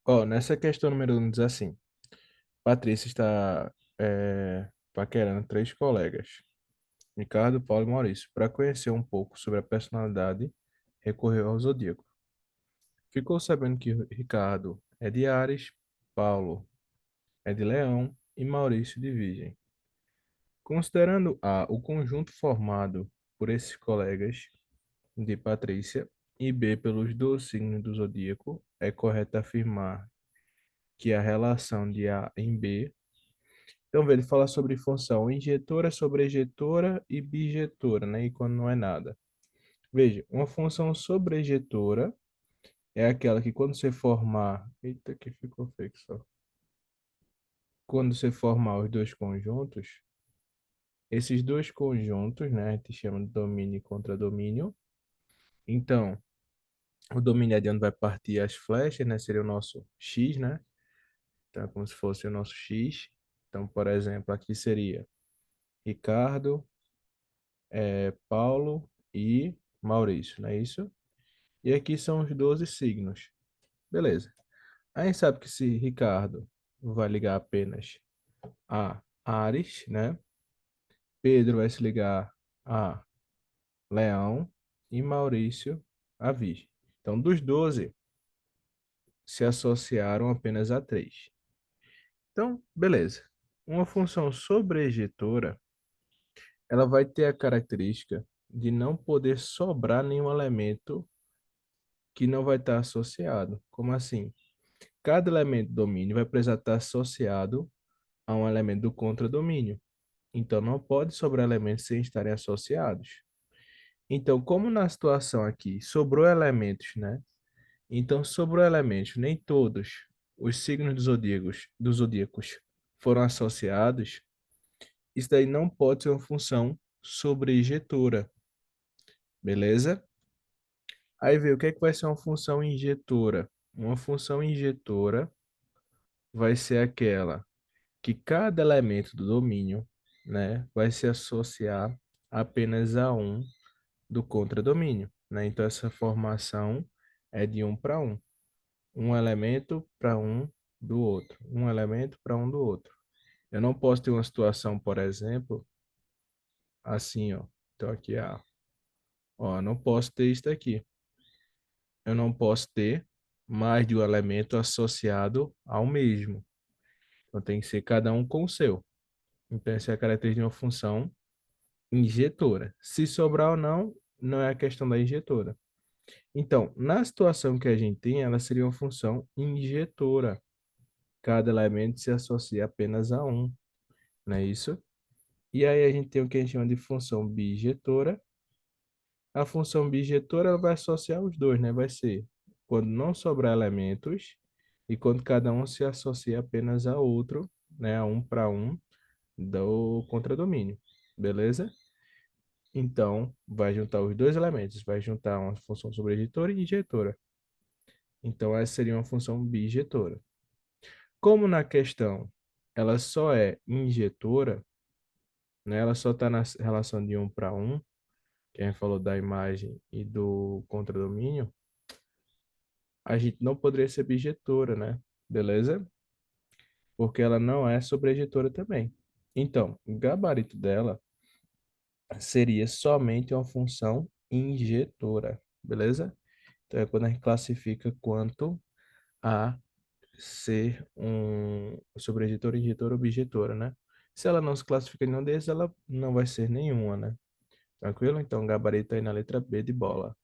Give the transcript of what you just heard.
Ó, nessa questão número 1 diz assim: Patrícia está paquerando três colegas, Ricardo, Paulo e Maurício. Para conhecer um pouco sobre a personalidade, recorreu ao Zodíaco. Ficou sabendo que Ricardo é de Áries, Paulo é de Leão e Maurício de Virgem. Considerando A, o conjunto formado por esses colegas de Patrícia, e B, pelos dois signos do zodíaco, é correto afirmar que a relação de A em B. Então, ele fala sobre função injetora, sobrejetora e bijetora, né? E quando não é nada. Veja, uma função sobrejetora é aquela que quando você formar. Eita, que ficou fixo. Quando você formar os dois conjuntos, esses dois conjuntos, né? A gente chama de domínio e contradomínio. Então, o domínio é de onde vai partir as flechas, né? Seria o nosso X, né? Então, é como se fosse o nosso X. Então, por exemplo, aqui seria Ricardo, Paulo e Maurício, não é isso? E aqui são os 12 signos. Beleza. A gente sabe que se Ricardo vai ligar apenas a Áries, né? Pedro vai se ligar a Leão e Maurício a Virgem. Então, dos 12, se associaram apenas a 3. Então, beleza. Uma função sobrejetora, ela vai ter a característica de não poder sobrar nenhum elemento que não vai estar associado. Como assim? Cada elemento do domínio vai precisar estar associado a um elemento do contradomínio. Então, não pode sobrar elementos sem estarem associados. Então, como na situação aqui sobrou elementos, né? Então, sobrou elementos, nem todos os signos dos zodíacos foram associados. Isso daí não pode ser uma função sobrejetora, beleza? Aí vê o que é que vai ser uma função injetora. Uma função injetora vai ser aquela que cada elemento do domínio, né, vai se associar apenas a um do contradomínio, né? Então essa formação é de um para um, um elemento para um do outro, um elemento para um do outro. Eu não posso ter uma situação, por exemplo, assim, ó. Então aqui, ó, eu não posso ter isso aqui. Eu não posso ter mais de um elemento associado ao mesmo. Então tem que ser cada um com o seu. Então essa é a característica de uma função injetora. Se sobrar ou não, não é a questão da injetora. Então, na situação que a gente tem, ela seria uma função injetora. Cada elemento se associa apenas a um, não é isso? E aí a gente tem o que a gente chama de função bijetora. A função bijetora ela vai associar os dois, né? Vai ser quando não sobrar elementos e quando cada um se associa apenas a outro, né? A um para um do contradomínio, beleza? Então, vai juntar os dois elementos, vai juntar uma função sobrejetora e injetora. Então, essa seria uma função bijetora. Como na questão ela só é injetora, né? Ela só está na relação de um para um, que a gente falou da imagem e do contradomínio, a gente não poderia ser bijetora, né? Beleza? Porque ela não é sobrejetora também. Então, o gabarito dela seria somente uma função injetora, beleza? Então, é quando a gente classifica quanto a ser um sobreeditor, injetor ou objetora, né? Se ela não se classifica em nenhum desses, ela não vai ser nenhuma, né? Tranquilo? Então, gabarito aí na letra B de bola.